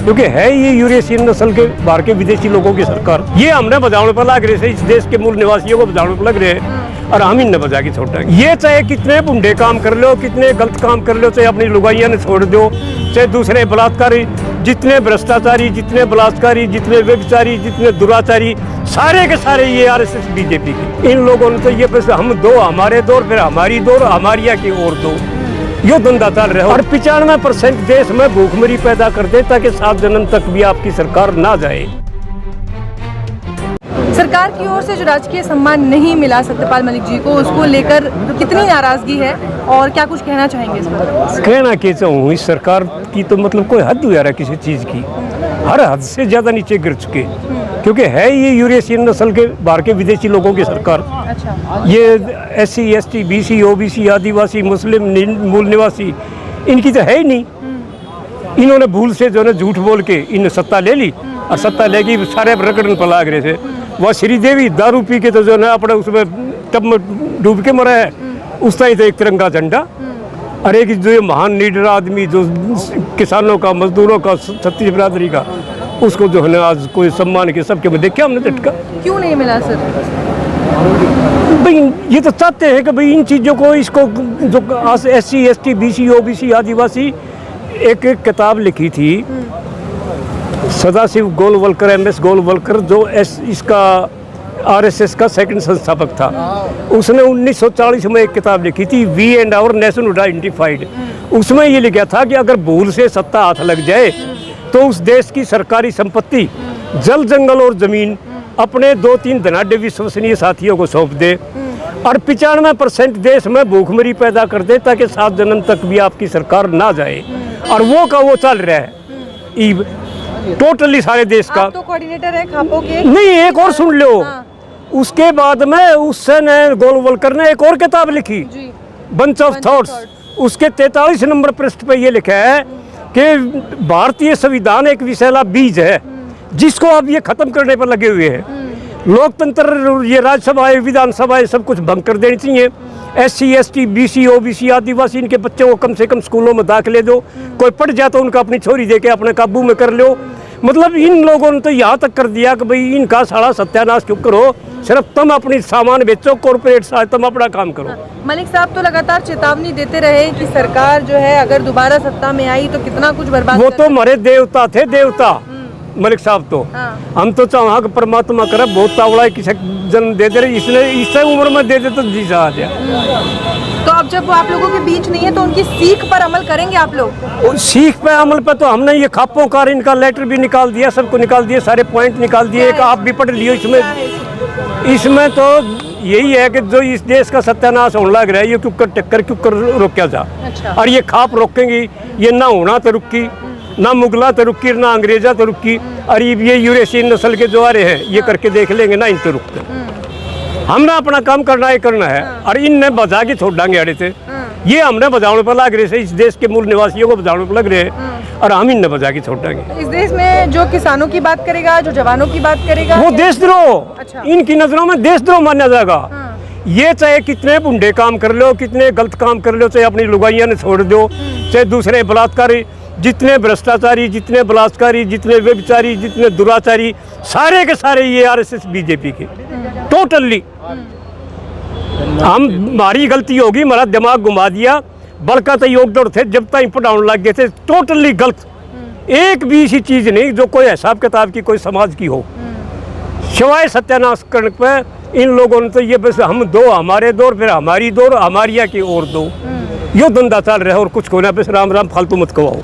क्योंकि है ये यूरेशियन नस्ल के बाहर के विदेशी लोगों की सरकार। ये हमने बजाने पर लग रहे थे, इस देश के मूल निवासियों को बजाने पर लग रहे हैं और हम इन्हें बजा के छोड़ा। ये चाहे कितने बुंडे काम कर लो, कितने गलत काम कर लो, चाहे अपनी लुगाइयां ने छोड़ दो, चाहे दूसरे बलात्कारी, जितने भ्रष्टाचारी, जितने बलात्कारी, जितने व्यभिचारी, जितने दुराचारी, सारे के सारे ये आरएसएस बीजेपी के। इन लोगों ने तो ये बस हम दो, हमारे दो, फिर हमारी दो, हमारिया की और दो, यो धंधा चल रहा है। और 95% देश में भूखमरी पैदा कर दे ताकि 7 जन्म तक भी आपकी सरकार ना जाए। सरकार की ओर से जो राजकीय सम्मान नहीं मिला सत्यपाल मलिक जी को, उसको लेकर कितनी नाराजगी है और क्या कुछ कहना चाहेंगे इस पर? कहना क्या चाहूँ, इस सरकार की तो मतलब कोई हद हुआ रहा किसी चीज़ की, हर हद से ज़्यादा नीचे गिर चुके, क्योंकि है ये यूरेशियन नस्ल के बाहर के विदेशी लोगों की सरकार। अच्छा। ये SC ST BC OBC आदिवासी मुस्लिम मूल निवासी इनकी तो है ही नहीं। इन्होंने भूल से जो है झूठ बोल के इन सत्ता ले ली और सत्ता लेगी सारे रगड़न पर लाग रहे थे। वह श्रीदेवी दारू पी के तो जो है अपने उसमें टब में डूब के मरा है, उस तरह तो एक तिरंगा झंडा। अरे कि जो ये महान लीडर आदमी जो किसानों का, मजदूरों का, छत्तीस बिरादरी का, उसको जो है ना आज कोई सम्मान के सबके में देखा हमने झटका। क्यों नहीं मिला सर? भाई ये तो चाहते हैं कि भाई इन चीज़ों को, इसको जो SC ST BC OBC आदिवासी, एक किताब लिखी थी सदाशिव गोलवलकर, MS गोलवलकर, जो इसका RSS का सेकंड संस्थापक था। उसने 1940 में एक किताब लिखी थी, we and our nation identified. उसमें ये लिखा था कि अगर भूल से सत्ता हाथ लग जाए तो उस देश की सरकारी संपत्ति, जल जंगल और जमीन अपने 2-3 धनाढ्य विश्वसनीय साथियों को सौंप दे और 95% देश में भूखमरी पैदा कर दे ताकि 7 जन्म तक भी आपकी सरकार ना जाए। और वो का वो चल रहा है टोटली सारे देश का। आप तो कोऑर्डिनेटर है खापों के। नहीं, एक और सुन लो। हाँ। उसके उसके बाद में उससे ने गोलवलकर ने एक और किताब लिखी, बंच ऑफ थॉट्स। उसके 43 नंबर पृष्ठ पे ये लिखा है कि भारतीय संविधान एक विषैला बीज है जिसको अब ये खत्म करने पर लगे हुए हैं। लोकतंत्र, ये राज्यसभा, विधानसभा, सब कुछ भंग कर देनी चाहिए। SC ST BC OBC आदिवासी, इनके बच्चों को कम से कम स्कूलों में दाखिले दो, कोई पढ़ जाए तो उनका अपनी छोरी दे के अपने काबू में कर लो। मतलब इन लोगों ने तो यहाँ तक कर दिया कि भाई इनका सारा सत्यानाश क्यों करो, सिर्फ तुम अपनी सामान बेचो, कॉर्पोरेट साथ तुम अपना काम करो। मलिक साहब तो लगातार चेतावनी देते रहे कि सरकार जो है अगर दोबारा सत्ता में आई तो कितना कुछ बर्बाद। वो तो हमारे देवता थे, देवता मलिक साहब तो। हम तो चाहा कि परमात्मा करे बहुत तावड़ा है, किसी जन्म दे दे रहे, इसने इससे उम्र में दे दे तो जी जा दिया। तो अब जब वो आप लोगों के बीच नहीं है तो उनकी सीख पर अमल करेंगे आप लोग? सीख पे अमल पे तो हमने ये खापों का इनका लेटर भी निकाल दिया, सबको निकाल दिया, सारे पॉइंट निकाल दिए। एक आप भी पढ़ लियो इसमें तो यही है कि जो इस देश का सत्यानाश होने लग रहा है, ये क्यों टक्कर क्यों रोका जा। अच्छा। और ये खाप रोकेंगी, ये ना होना तो रुकी, ना मुगला तो रुकी, ना अंग्रेजा तो रुकी, और ये यूरेशियन नस्ल के जो आ रहे हैं ये करके देख लेंगे ना, इन तो रुकते। हमने अपना काम करना है और इनने बजा के छोड़ देंगे अड़े थे। ये हमने बजाने पर लग रहे थे, इस देश के मूल निवासियों को बजाने पर लग रहे हैं और हम इनने बजा के छोड़ देंगे। इस देश में जो किसानों की बात करेगा, जो जवानों की बात करेगा, वो देशद्रोह। अच्छा। इनकी नजरों में देशद्रोह माना जाएगा। ये चाहे कितने बुंडे काम कर लो, कितने गलत काम कर लो, चाहे अपनी लुगाइयां ने छोड़ दो, चाहे दूसरे बलात्कारी, जितने भ्रष्टाचारी, जितने बलात्कारी, जितने व्यभिचारी, जितने दुराचारी, सारे के सारे ये RSS बीजेपी के टोटली। हमारी गलती होगी, हमारा दिमाग घुमा दिया, बल्कि तो योग थे जब तक पढ़ाने लग गए थे, टोटली गलत। एक भी ऐसी चीज़ नहीं जो कोई हिसाब किताब की, कोई समाज की हो, सिवाय सत्यानाश करने पर इन लोगों ने तो ये बस हम दो, हमारे दो, फिर हमारी दो, हमारिया की और दो, यो धंधा चल रहा है। और कुछ खोना पे राम राम फालतू मत कहो।